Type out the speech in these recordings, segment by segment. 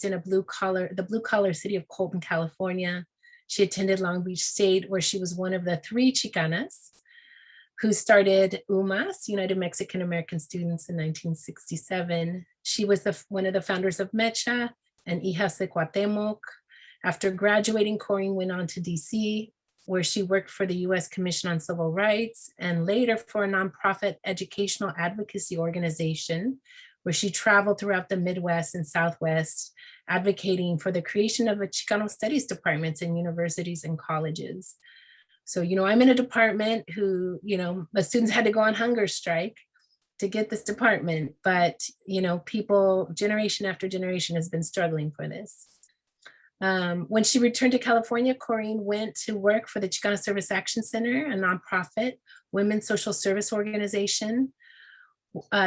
in the blue collar city of Colton, California. She attended Long Beach State, where she was one of the 3 Chicanas who started UMAS, United Mexican American Students, in 1967. She was one of the founders of MECHA and Hijas de Cuauhtemoc. After graduating, Corinne went on to DC, where she worked for the US Commission on Civil Rights and later for a nonprofit educational advocacy organization, where she traveled throughout the Midwest and Southwest, advocating for the creation of a Chicano studies departments in universities and colleges. So, I'm in a department who, the students had to go on hunger strike to get this department, but, people, generation after generation has been struggling for this. When she returned to California, Corinne went to work for the Chicano Service Action Center, a nonprofit women's social service organization.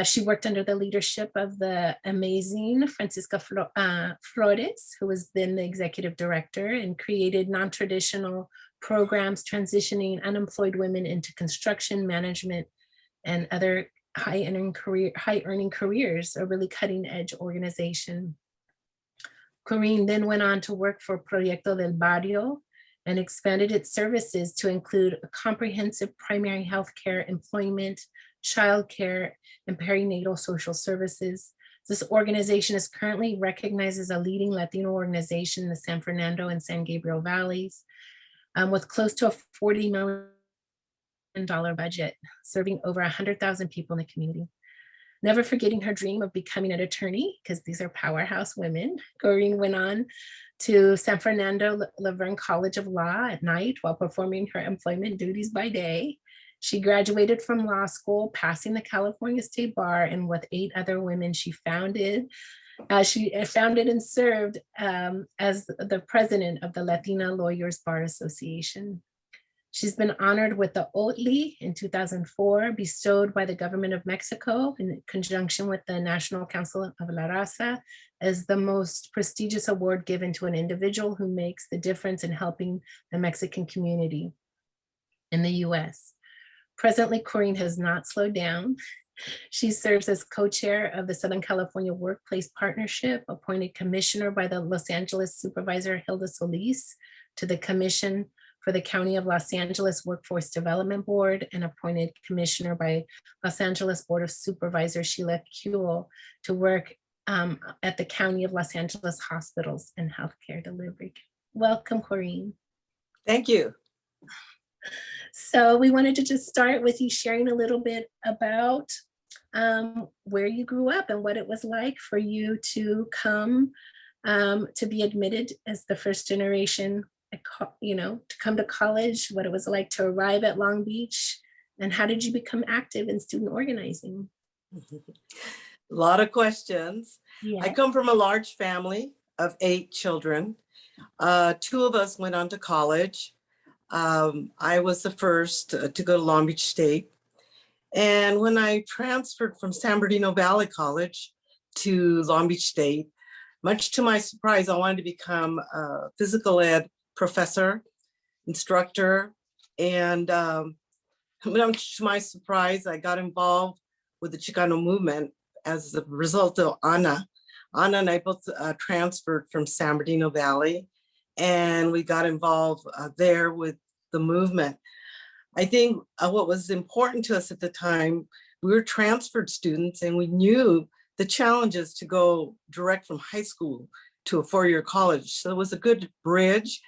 She worked under the leadership of the amazing Francisca Flores, who was then the executive director, and created non-traditional programs transitioning unemployed women into construction, management, and other high-earning careers, a really cutting-edge organization. Corinne then went on to work for Proyecto del Barrio and expanded its services to include a comprehensive primary health care, employment, childcare, and perinatal social services. This organization is currently recognized as a leading Latino organization in the San Fernando and San Gabriel Valleys, with close to a $40 million budget, serving over 100,000 people in the community. Never forgetting her dream of becoming an attorney, because these are powerhouse women, Corinne went on to San Fernando Laverne College of Law at night while performing her employment duties by day. She graduated from law school, passing the California State Bar, and with 8 other women, she founded and served as the president of the Latina Lawyers Bar Association. She's been honored with the OTLI in 2004, bestowed by the government of Mexico in conjunction with the National Council of La Raza, as the most prestigious award given to an individual who makes the difference in helping the Mexican community in the US. Presently, Corinne has not slowed down. She serves as co-chair of the Southern California Workplace Partnership, appointed commissioner by the Los Angeles Supervisor Hilda Solis to the Commission for the County of Los Angeles Workforce Development Board, and appointed commissioner by Los Angeles Board of Supervisors Sheila Kuehl to work at the County of Los Angeles Hospitals and Healthcare Delivery. Welcome, Corinne. Thank you. So we wanted to just start with you sharing a little bit about where you grew up and what it was like for you to come to be admitted as the first generation, to come to college, what it was like to arrive at Long Beach, and how did you become active in student organizing? A lot of questions. Yeah. I come from a large family of 8 children. 2 of us went on to college. I was the first to go to Long Beach State. And when I transferred from San Bernardino Valley College to Long Beach State, much to my surprise, I wanted to become a physical ed professor, instructor. And much to my surprise, I got involved with the Chicano movement as a result of Ana. Ana and I both transferred from San Bernardino Valley, and we got involved there with the movement. I think what was important to us at the time, we were transferred students, and we knew the challenges to go direct from high school to a 4-year college. So it was a good bridge.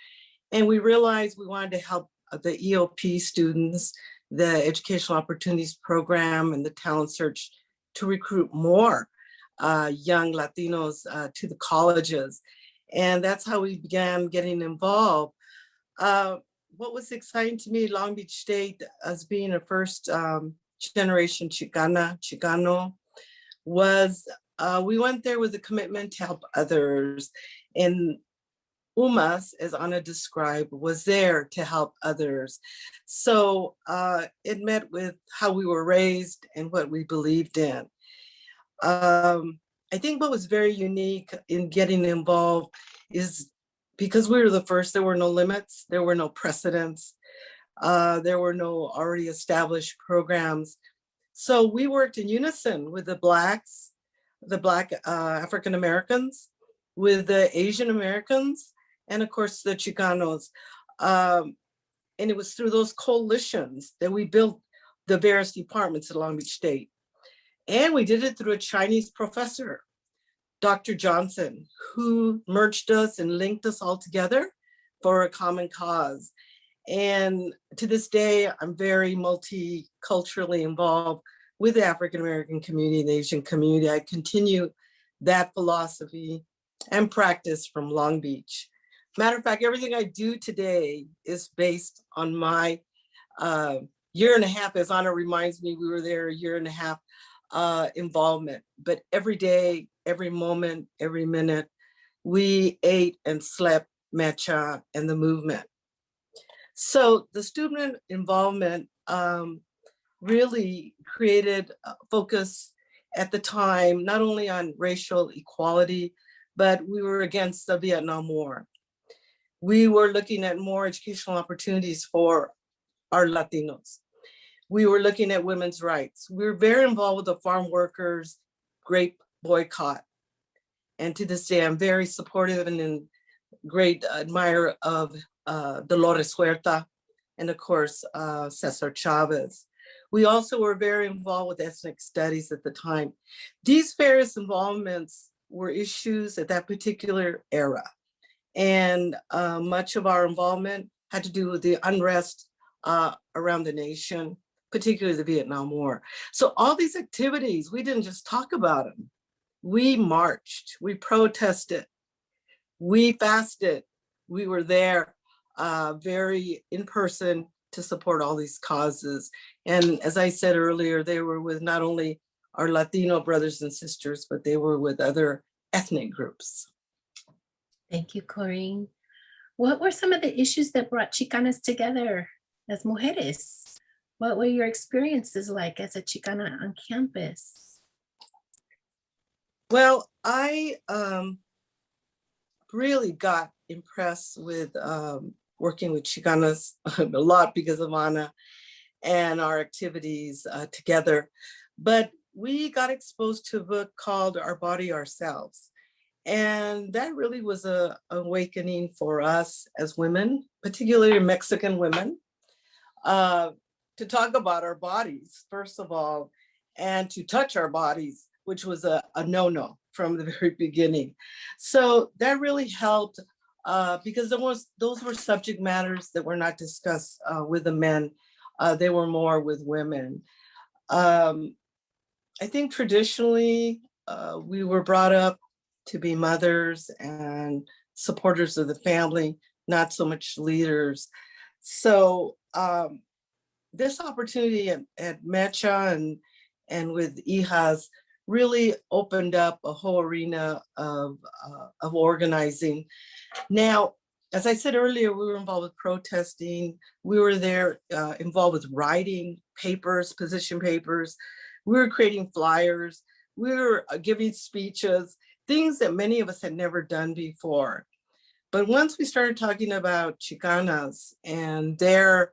And we realized we wanted to help the EOP students, the Educational Opportunities Program, and the Talent Search to recruit more young Latinos to the colleges. And that's how we began getting involved. What was exciting to me, Long Beach State, as being a first generation Chicano, was we went there with a commitment to help others. And UMAS, as Ana described, was there to help others. So it met with how we were raised and what we believed in. I think what was very unique in getting involved is because we were the first, there were no limits, there were no precedents, there were no already established programs. So we worked in unison with the Black African Americans. with the Asian Americans and of course the Chicanos. And it was through those coalitions that we built the various departments at Long Beach State. And we did it through a Chinese professor, Dr. Johnson, who merged us and linked us all together for a common cause. And to this day, I'm very multiculturally involved with the African American community and the Asian community. I continue that philosophy and practice from Long Beach. Matter of fact, everything I do today is based on my year and a half, as Anna reminds me, we were there a year and a half involvement. But every day, every moment, every minute, we ate and slept Mecha and the movement. So the student involvement really created a focus at the time, not only on racial equality, but we were against the Vietnam War. We were looking at more educational opportunities for our Latinos. We were looking at women's rights. We were very involved with the farm workers' grape boycott. And to this day, I'm very supportive and a great admirer of Dolores Huerta and of course, Cesar Chavez. We also were very involved with ethnic studies at the time. These various involvements were issues at that particular era. And much of our involvement had to do with the unrest around the nation, particularly the Vietnam War. So all these activities, we didn't just talk about them. We marched, we protested, we fasted, we were there very in person to support all these causes. And as I said earlier, they were with not only our Latino brothers and sisters, but they were with other ethnic groups. Thank you, Corinne. What were some of the issues that brought Chicanas together as mujeres? What were your experiences like as a Chicana on campus? Well, I really got impressed with working with Chicanas a lot because of Ana and our activities together. But we got exposed to a book called Our Body, Ourselves. And that really was an awakening for us as women, particularly Mexican women, to talk about our bodies, first of all, and to touch our bodies, which was a no-no from the very beginning. So that really helped because those were subject matters that were not discussed with the men. They were more with women. I think traditionally we were brought up to be mothers and supporters of the family, not so much leaders. So this opportunity at Mecha and with Hijas really opened up a whole arena of organizing. Now, as I said earlier, we were involved with protesting. We were there involved with writing papers, position papers. We were creating flyers. We were giving speeches, things that many of us had never done before. But once we started talking about Chicanas and their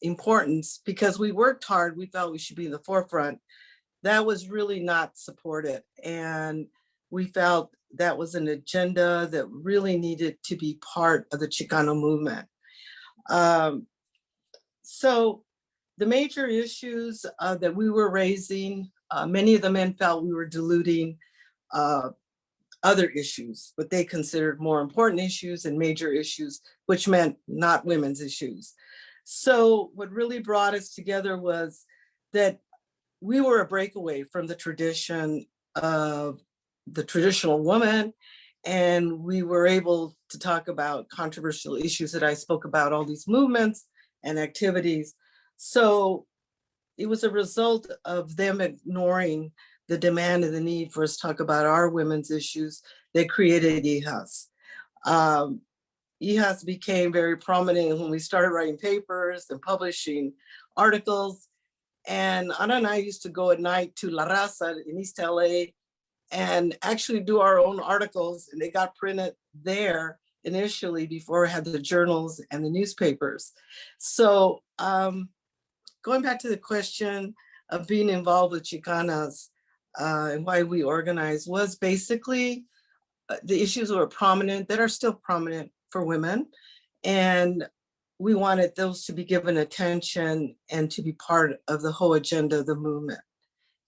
importance, because we worked hard, we felt we should be in the forefront, that was really not supported. And we felt that was an agenda that really needed to be part of the Chicano movement. So the major issues that we were raising, many of the men felt we were diluting other issues, what they considered more important issues and major issues, which meant not women's issues. So what really brought us together was that we were a breakaway from the tradition of the traditional woman, and we were able to talk about controversial issues that I spoke about, all these movements and activities. So it was a result of them ignoring the demand and the need for us to talk about our women's issues that created Hijas. Hijas became very prominent when we started writing papers and publishing articles. And Ana and I used to go at night to La Raza in East LA and actually do our own articles, and they got printed there initially before we had the journals and the newspapers. So going back to the question of being involved with Chicanas and why we organized was basically the issues were prominent, that are still prominent for women. And we wanted those to be given attention and to be part of the whole agenda of the movement.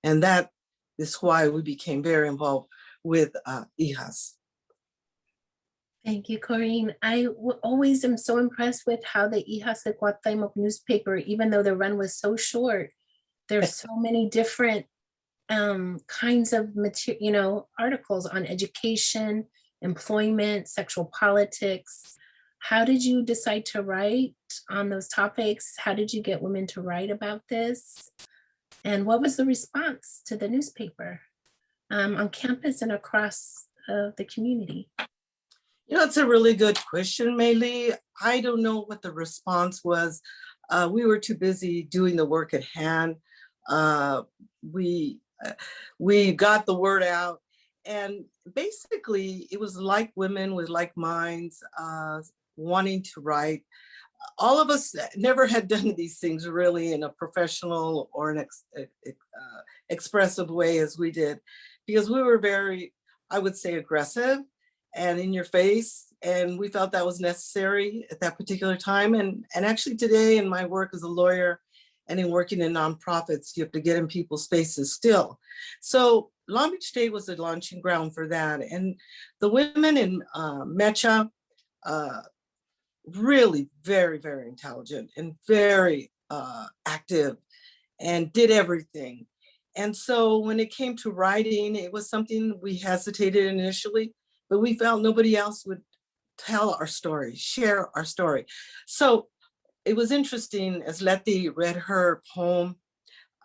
And that is why we became very involved with Hijas. Thank you, Corinne. Always am so impressed with how the Hijas de Cuauhtemoc newspaper, even though the run was so short, there's so many different kinds of material, articles on education, employment, sexual politics. How did you decide to write on those topics? How did you get women to write about this? And what was the response to the newspaper on campus and across the community? It's a really good question, Maylee. I don't know what the response was. We were too busy doing the work at hand. We got the word out, and basically it was like women with like minds wanting to write. All of us never had done these things really in a professional or an expressive way as we did, because we were very, I would say, aggressive and in your face. And we felt that was necessary at that particular time. And actually today in my work as a lawyer and in working in nonprofits, you have to get in people's faces still. So Long Beach State was a launching ground for that. And the women in Mecha, really very, very intelligent and very active and did everything. And so when it came to writing, it was something we hesitated initially, but we felt nobody else would tell our story, share our story. So it was interesting as Letty read her poem,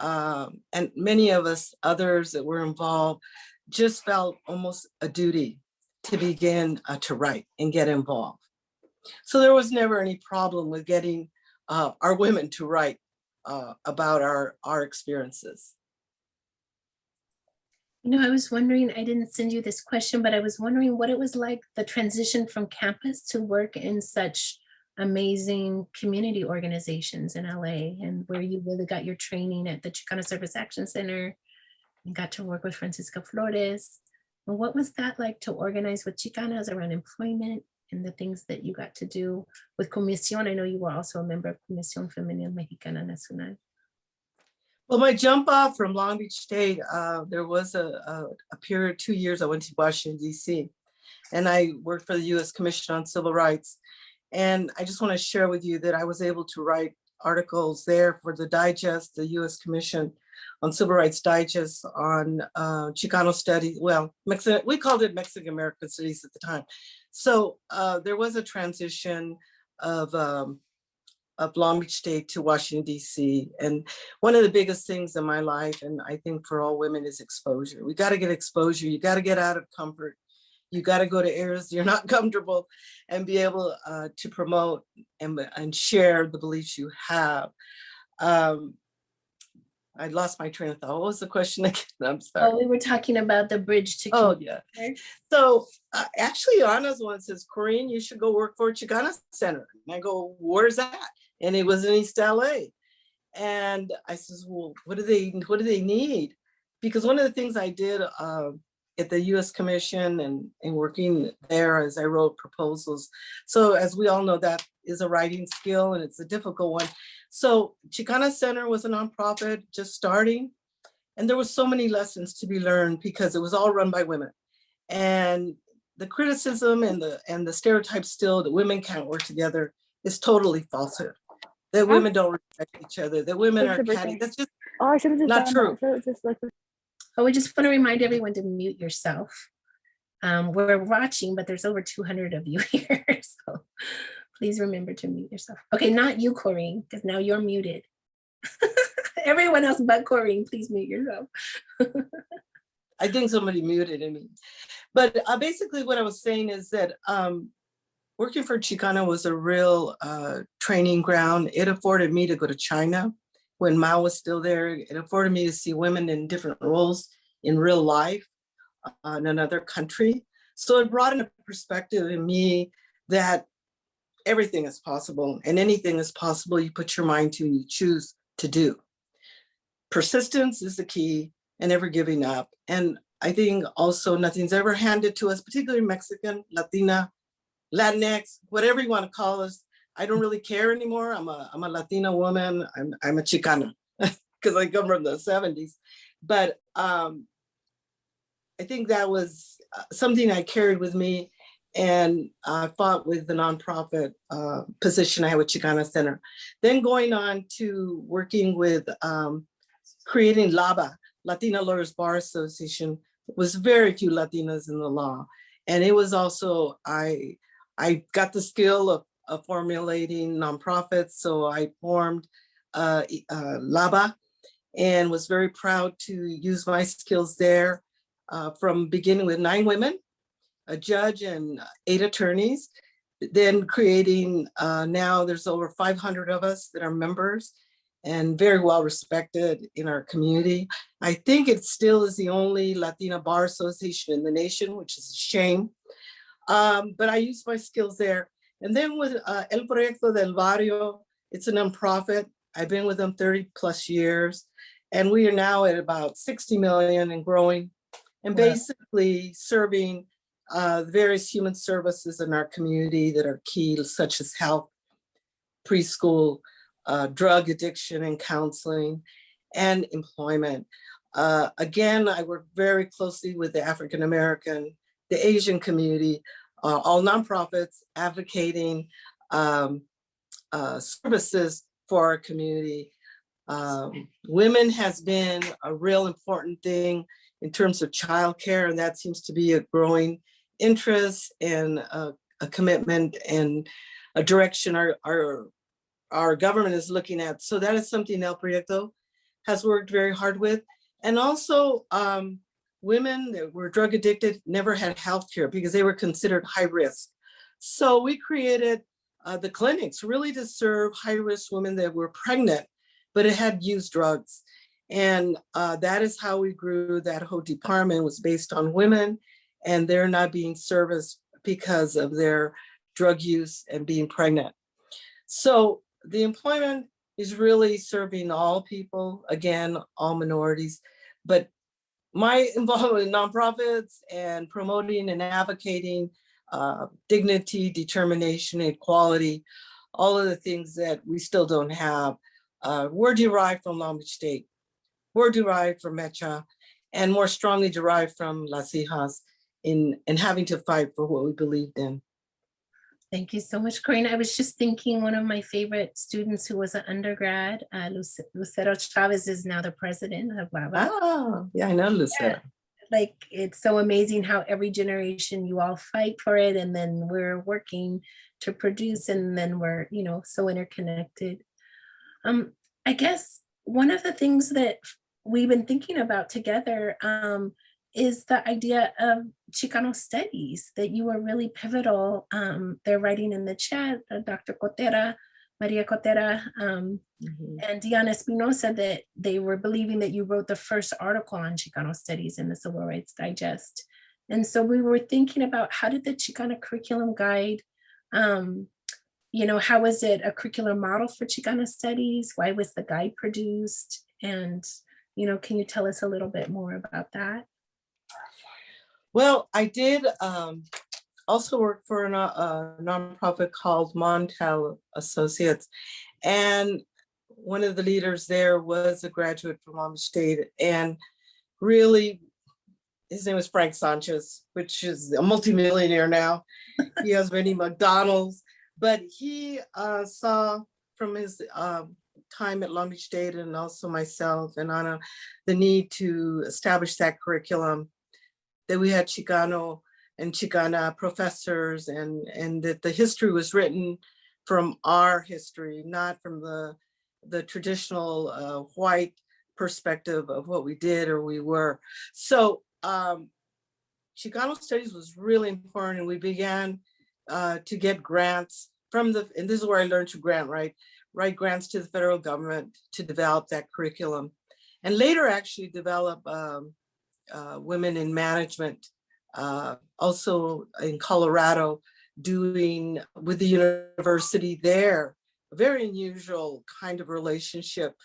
and many of us others that were involved just felt almost a duty to begin to write and get involved. So there was never any problem with getting our women to write about our experiences. I was wondering, I didn't send you this question, but I was wondering what it was like, the transition from campus to work in such amazing community organizations in LA, and where you really got your training at the Chicana Service Action Center and got to work with Francisca Flores. And what was that like to organize with Chicanas around employment and the things that you got to do with Comisión? I know you were also a member of Comisión Femenil Mexicana Nacional. Well, my jump off from Long Beach State, there was a period of 2 years I went to Washington, D.C., and I worked for the U.S. Commission on Civil Rights. And I just want to share with you that I was able to write articles there for the Digest, the U.S. Commission on Civil Rights Digest, on Chicano studies. Well, we called it Mexican American Studies at the time. So there was a transition of Long Beach State to Washington, D.C. And one of the biggest things in my life, and I think for all women, is exposure. We got to get exposure. You got to get out of comfort. You got to go to areas you're not comfortable and be able to promote and share the beliefs you have. I lost my train of thought. What was the question again? I'm sorry. Oh, we were talking about the bridge to. Oh, yeah. So actually, Anna's one says, Corinne, you should go work for Chicana Center. And I go, where's that? And it was in East LA. And I says, well, what do they need? Because one of the things I did at the U.S. Commission and working there as I wrote proposals. So as we all know, that is a writing skill and it's a difficult one. So Chicana Center was a nonprofit just starting, and there was so many lessons to be learned because it was all run by women. And the criticism and the stereotype still that women can't work together is totally falsehood. That women don't respect each other, that women are catty. That's just not true. Oh, we just want to remind everyone to mute yourself. We're watching, but there's over 200 of you here. So please remember to mute yourself. Okay, not you, Corinne, because now you're muted. Everyone else but Corinne, please mute yourself. I think somebody muted me. But basically what I was saying is that working for Chicana was a real training ground. It afforded me to go to China when Mao was still there. It afforded me to see women in different roles in real life in another country. So it brought in a perspective in me that everything is possible and anything is possible you put your mind to and you choose to do. Persistence is the key and never giving up. And I think also nothing's ever handed to us, particularly Mexican, Latina, Latinx, whatever you want to call us. I don't really care anymore. I'm a Latina woman. I'm a Chicana because I come from the 70s. But I think that was something I carried with me, and I fought with the nonprofit position I had with Chicana Center. Then going on to working with creating LABA, Latina Lawyers Bar Association, was very few Latinas in the law. And it was also, I got the skill of formulating nonprofits. So I formed LABA and was very proud to use my skills there from beginning with 9 women, a judge and 8 attorneys, then creating, now there's over 500 of us that are members and very well respected in our community. I think it still is the only Latina bar association in the nation, which is a shame. But I use my skills there. And then with El Proyecto del Barrio, it's a nonprofit. I've been with them 30 plus years. And we are now at about 60 million and growing, and basically serving various human services in our community that are key, such as health, preschool, drug addiction and counseling, and employment. Again, I work very closely with the African American, the Asian community, all nonprofits advocating services for our community. Women has been a real important thing in terms of childcare, and that seems to be a growing interest and a commitment and a direction our government is looking at. So that is something El Proyecto has worked very hard with. And also women that were drug addicted never had health care because they were considered high risk. So we created the clinics really to serve high risk women that were pregnant, but it had used drugs. And that is how we grew. That whole department was based on women, and they're not being serviced because of their drug use and being pregnant. So the employment is really serving all people, again, all minorities. But my involvement in nonprofits and promoting and advocating dignity, determination, equality, all of the things that we still don't have, were derived from Long Beach State, were derived from Mecha, and more strongly derived from Las Hijas in having to fight for what we believed in. Thank you so much, Corinne. I was just thinking one of my favorite students who was an undergrad, Lucero Chavez, is now the president of LABA. Oh, yeah, I know Lucero. Yeah. Like, it's so amazing how every generation you all fight for it, and then we're working to produce, and then we're, you know, so interconnected. I guess one of the things that we've been thinking about together is the idea of Chicano studies, that you were really pivotal. They're writing in the chat, Dr. Cotera, Maria Cotera, and Diana Espinosa, that they were believing that you wrote the first article on Chicano studies in the Civil Rights Digest. And so we were thinking about, how did the Chicana curriculum guide, you know, how was it a curriculum model for Chicana studies? Why was the guide produced? And, you know, can you tell us a little bit more about that? Well, I did also work for a nonprofit called Montel Associates. And one of the leaders there was a graduate from Long Beach State. And really, his name was Frank Sanchez, which is a multimillionaire now. He has many McDonald's. But he saw from his time at Long Beach State, and also myself and Ana, the need to establish that curriculum, that we had Chicano and Chicana professors, and that the history was written from our history, not from the traditional white perspective of what we did or we were. So Chicano studies was really important, and we began to get grants from and this is where I learned to write grants to the federal government to develop that curriculum. And later actually develop women in management, also in Colorado, doing with the university there, a very unusual kind of relationship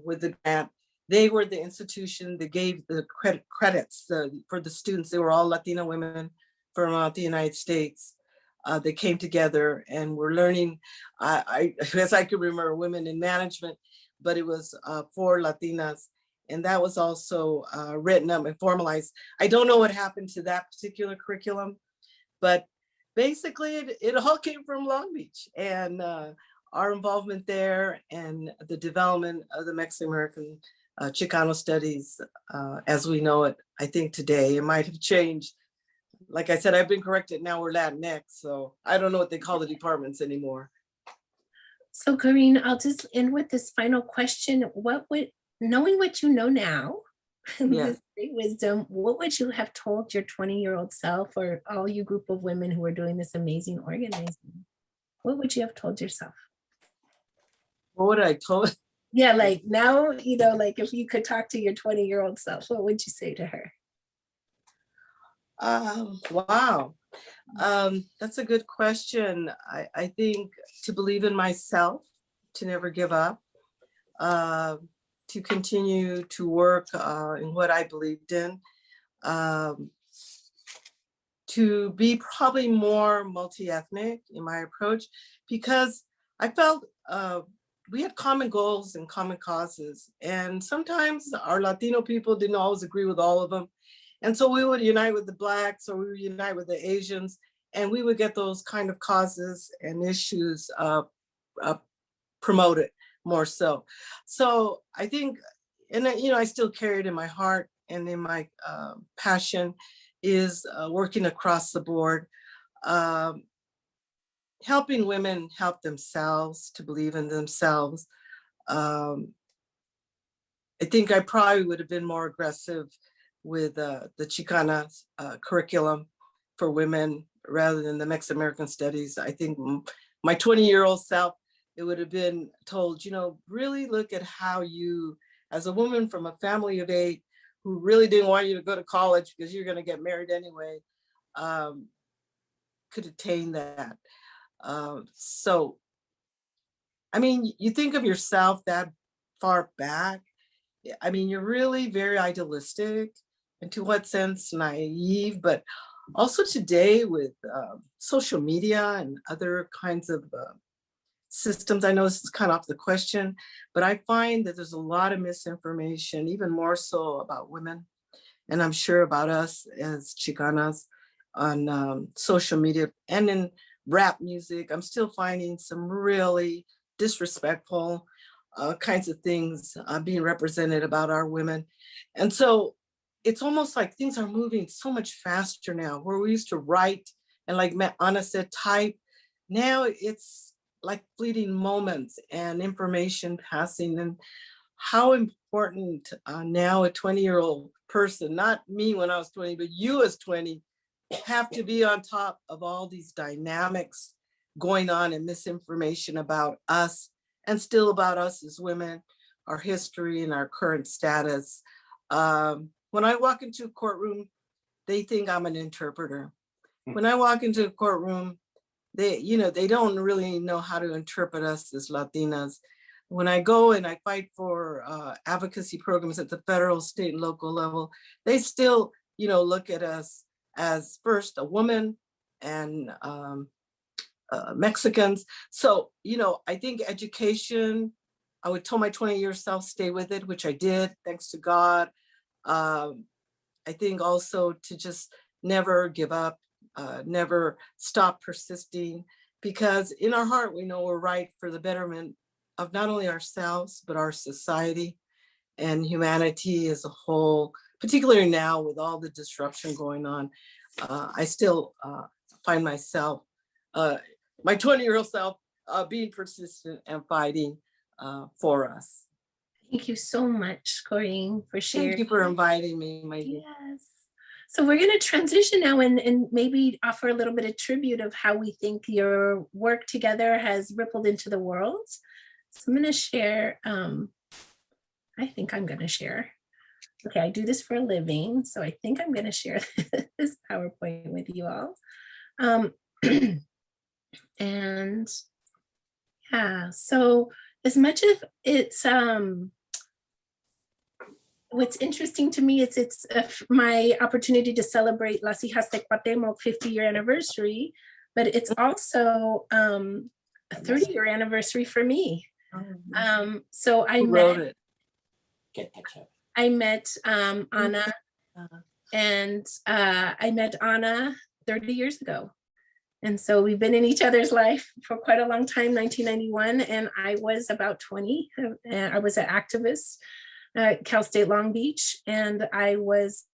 with the grant. they were the institution that gave the credits for the students. They were all Latina women from the United States. They came together and were learning, as I could remember, women in management, but it was for Latinas. And that was also written up and formalized. I don't know what happened to that particular curriculum, but basically it all came from Long Beach, and our involvement there and the development of the Mexican American Chicano studies as we know it. I think today it might have changed. Like I said, I've been corrected. Now we're Latinx, so I don't know what they call the departments anymore. So Corinne, I'll just end with this final question. Knowing what you know now, Yeah. this great wisdom, what would you have told your 20-year-old self, or all you group of women who are doing this amazing organizing? What would you have told yourself? What would I told? Yeah, like now, like if you could talk to your 20-year-old self, what would you say to her? Wow. That's a good question. I think to believe in myself, to never give up, to continue to work in what I believed in, to be probably more multi-ethnic in my approach, because I felt we had common goals and common causes. And sometimes our Latino people didn't always agree with all of them. And so we would unite with the Blacks, or we would unite with the Asians, and we would get those kind of causes and issues promoted more so. So I think, and I still carry it in my heart and in my passion, is working across the board, helping women help themselves, to believe in themselves. I think I probably would have been more aggressive with the Chicana curriculum for women rather than the Mexican American studies. I think my 20-year-old self, it would have been told, really look at how you, as a woman from a family of 8, who really didn't want you to go to college because you're going to get married anyway, could attain that. So, I mean, you think of yourself that far back, I mean, you're really very idealistic, and to what sense naive, but also today with social media and other kinds of systems. I know this is kind of off the question, but I find that there's a lot of misinformation, even more so about women, and I'm sure about us as Chicanas, on social media and in rap music. I'm still finding some really disrespectful kinds of things being represented about our women. And so it's almost like things are moving so much faster now, where we used to write and, like Anna said, type. Now it's like fleeting moments and information passing. And how important now a 20-year-old person, not me when I was 20, but you as 20, have to be on top of all these dynamics going on and misinformation about us, and still about us as women, our history and our current status. When I walk into a courtroom, they think I'm an interpreter. When I walk into a courtroom, they don't really know how to interpret us as Latinas. When I go and I fight for advocacy programs at the federal, state, and local level, they still, look at us as first a woman and Mexicans. So, I think education, I would tell my 20-year self, stay with it, which I did, thanks to God. I think also to just never give up, never stop persisting, because in our heart, we know we're right for the betterment of not only ourselves, but our society and humanity as a whole, particularly now with all the disruption going on. I still find myself, my 20-year-old self, being persistent and fighting for us. Thank you so much, Corinne, for sharing. Thank you for inviting me, my dear. Yes. So we're going to transition now and maybe offer a little bit of tribute of how we think your work together has rippled into the world. So I'm going to share, I think I'm going to share. Okay, I do this for a living, so I think I'm going to share this PowerPoint with you all. And yeah, so as much as it's, what's interesting to me is it's my opportunity to celebrate Las Hijas de Cuauhtemoc 50-year anniversary, but it's also a 30-year anniversary for me. So Who wrote it? I met Anna, and I met Anna 30 years ago. And so we've been in each other's life for quite a long time, 1991, and I was about 20. I was an activist at Cal State Long Beach, and I was